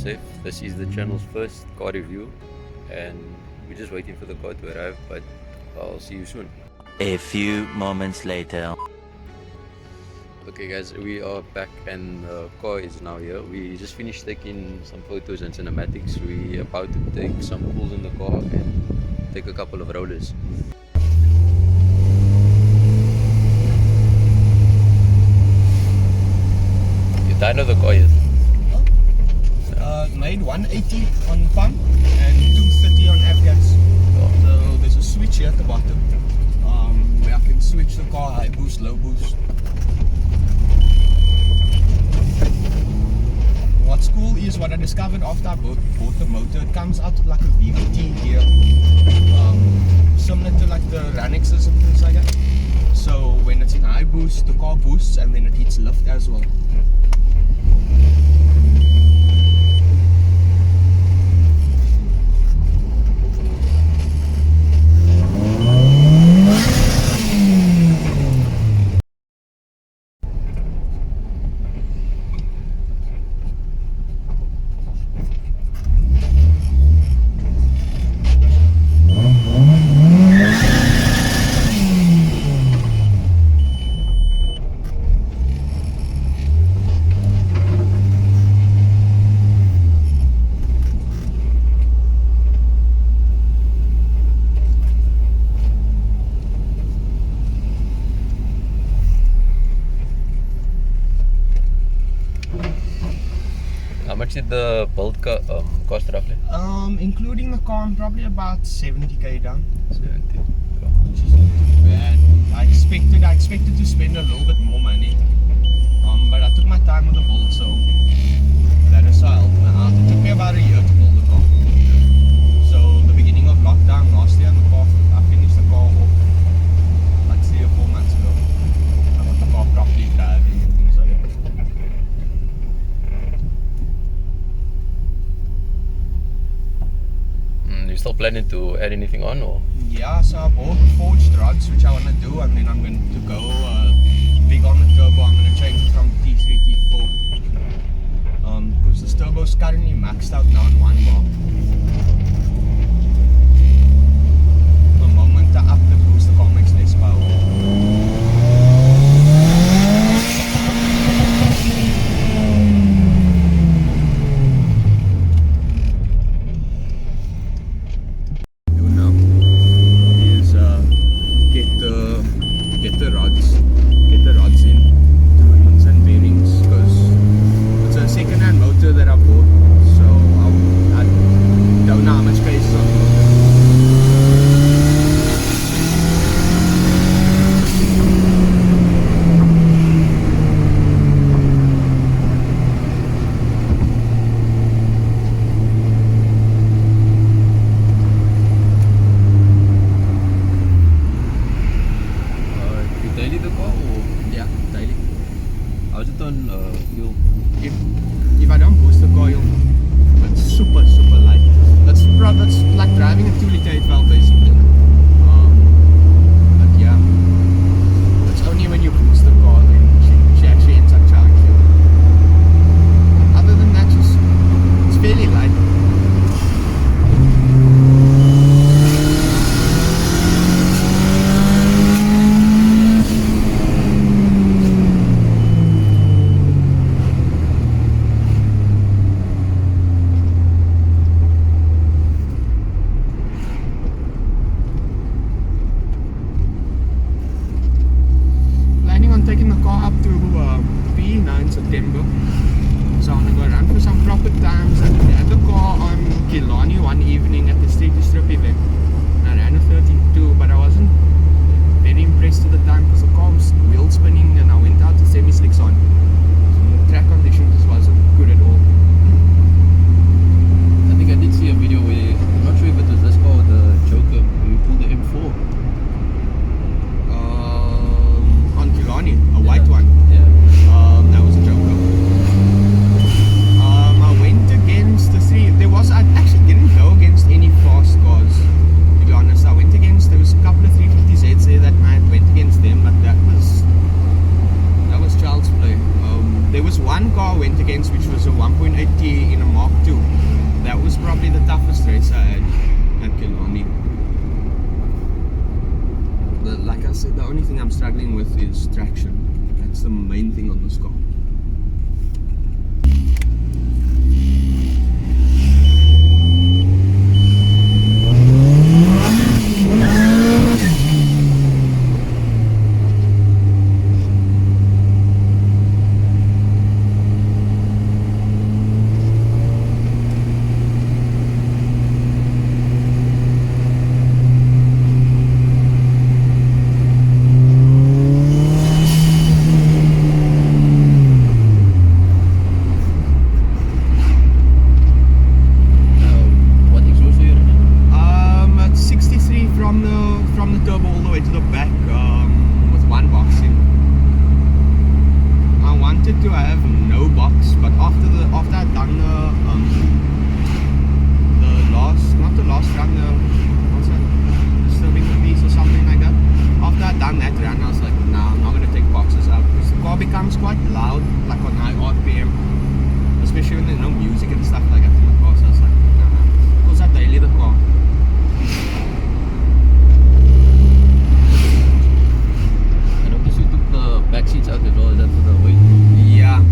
safe. This is the channel's first car review and we're just waiting for the car to arrive, but I'll see you soon. A few moments later. Okay guys, we are back and the car is now here. We just finished taking some photos and cinematics. We're about to take some pulls in the car and take a couple of rollers. You tired of the car yet? Made 180 on pump and 230 on F-gas. So there's a switch here at the bottom where I can switch the car high boost, low boost. What's cool is what I discovered after I bought the motor. It comes out with like a VVT gear, similar to like the Ranexes and things like that. So when it's in high boost, the car boosts and then it hits lift as well. How much did the build cost roughly? Including the car, I'm probably about 70k down. 70. Which is not too bad. I expected to spend a little bit more money. But I took my time with the build, so that is how helped me out. It took me about a year to build the car. So the beginning of lockdown last year, I finished the car off like 3 or 4 months ago. I got the car properly driving and things like that. You still planning to add anything on or? Yeah, so I bought forged rods, which I want to do, and then I'm going to go big on the turbo. I'm going to change it from T3, T4. Because this turbo is currently maxed out now in 1 bar. The moment I up the boost, the car makes less power. Get the rods in, rings and bearings, because it's a second-hand motor that I bought, so I like I said, the only thing I'm struggling with is traction. That's the main thing on this car. From the turbo all the way to the back, with one box in. I wanted to have no box, but after I'd done the not the last run, what's that, disturbing the peace or something like that. After I'd done that run, I was like, nah, I'm not gonna take boxes out because the car becomes quite loud, like on high RPM, especially when there's no music and stuff like that in the car. So I was like, nah, because I daily the car. Back seats out as well, is that for the weight? Yeah,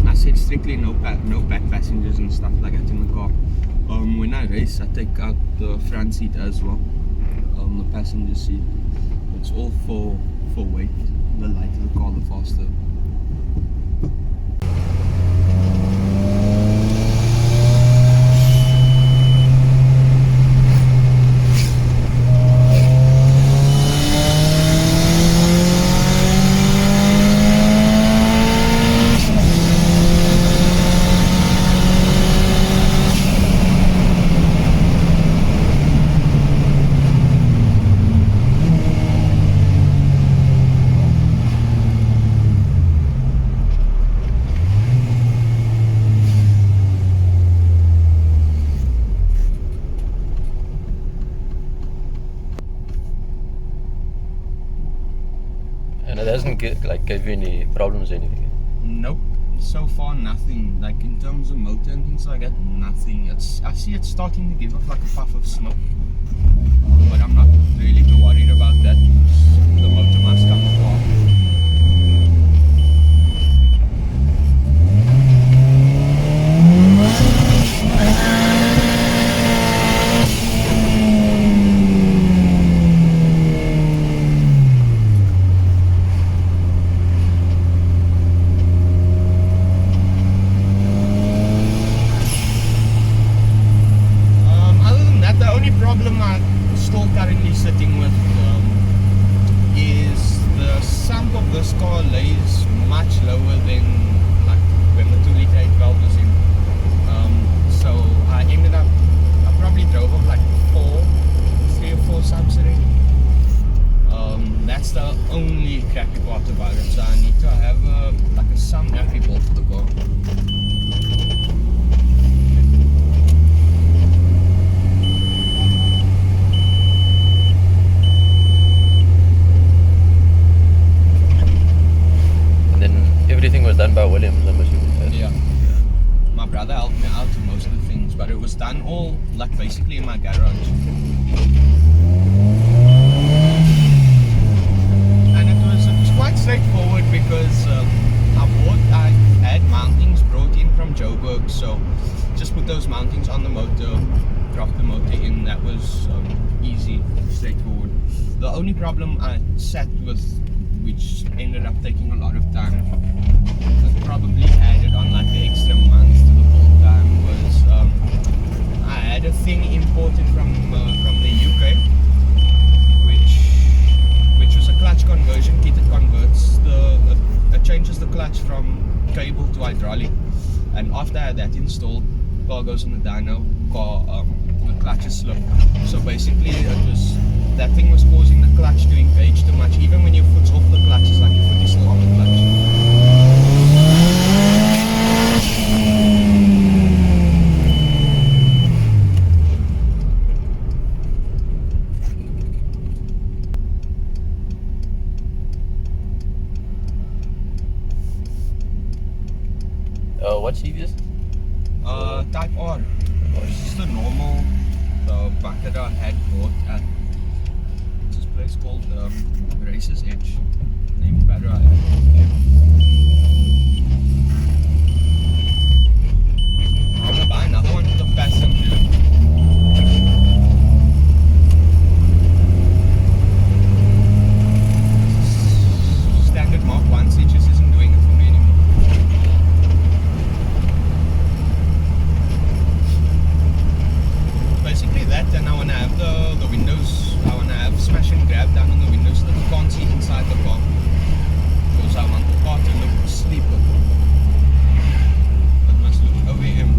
I said strictly no back passengers and stuff like that in the car. When I race, I take out the front seat as well, the passenger seat. It's all for weight. The lighter the car, the faster. And it doesn't give you any problems or anything? Nope, so far nothing. Like in terms of motor and things like that, nothing. I see it's starting to give off like a puff of smoke, but I'm not really too worried about that. The motor must come apart. Problem I'm still currently sitting with is the sump of this car lays much lower than like when the 2-liter 8 valve was in. So I probably drove up like 3 or 4 sumps already. That's the only crappy part about it. So I need to have a sump nappy bolt for the car. Everything was done by Williams, I'm assuming. Yeah. My brother helped me out with most of the things, but it was done all like basically in my garage. And it was quite straightforward because I had mountings brought in from Joburg, so just put those mountings on the motor, drop the motor in. That was easy, straightforward. The only problem I sat with, which ended up taking a lot of time, I probably added on like the extra months to the build time, was I had a thing imported from the UK, which was a clutch conversion kit. It converts it changes the clutch from cable to hydraulic, and after I had that installed, car goes on the dyno, the clutch is slow. So basically that thing was causing the clutch to engage too much. Even when your foot's off the clutch, it's like your foot is still on the clutch. What CV is it? Type R. This is the normal bucket I had bought at place called Racer's Edge, named Barra. I'm gonna buy another one with a passenger. Standard Mark 1 seat just isn't doing it for me anymore. Basically that, and I want to have the windows, I want to have smash and grab down on the windows so that you can't see inside the car, because I want the car to look sleeper. It must look OEM.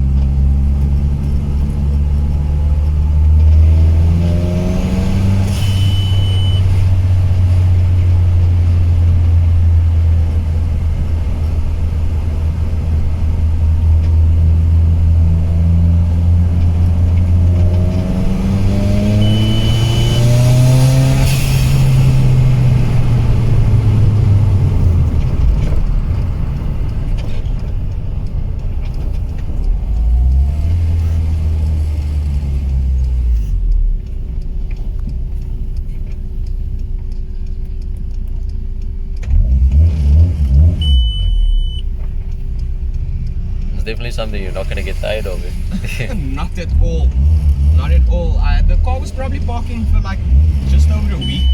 Definitely something you're not going to get tired of it. Not at all. Not at all. The car was probably parking for like just over a week.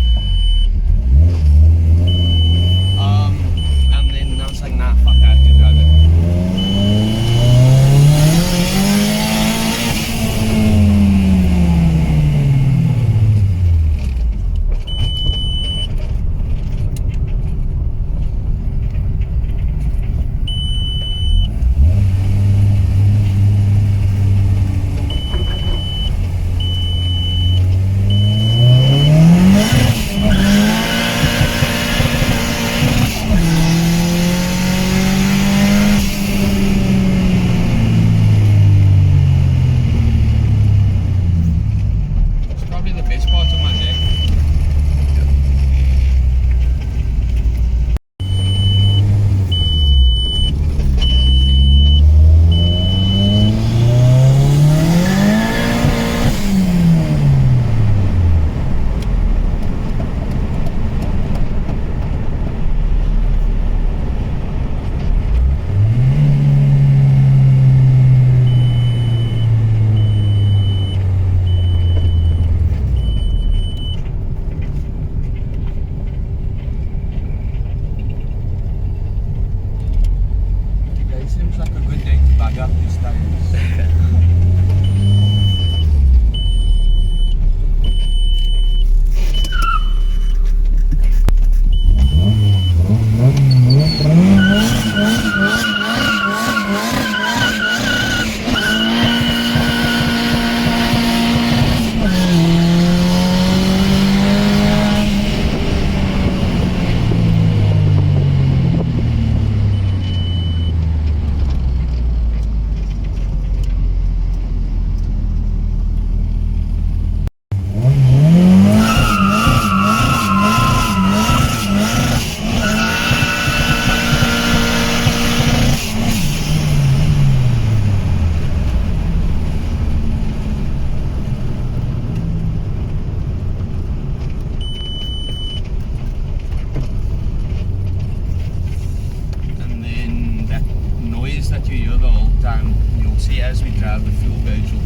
And then I was like, nah, fuck, I have to drive it. that you hear the whole time, you'll see as we drive, the fuel gauge will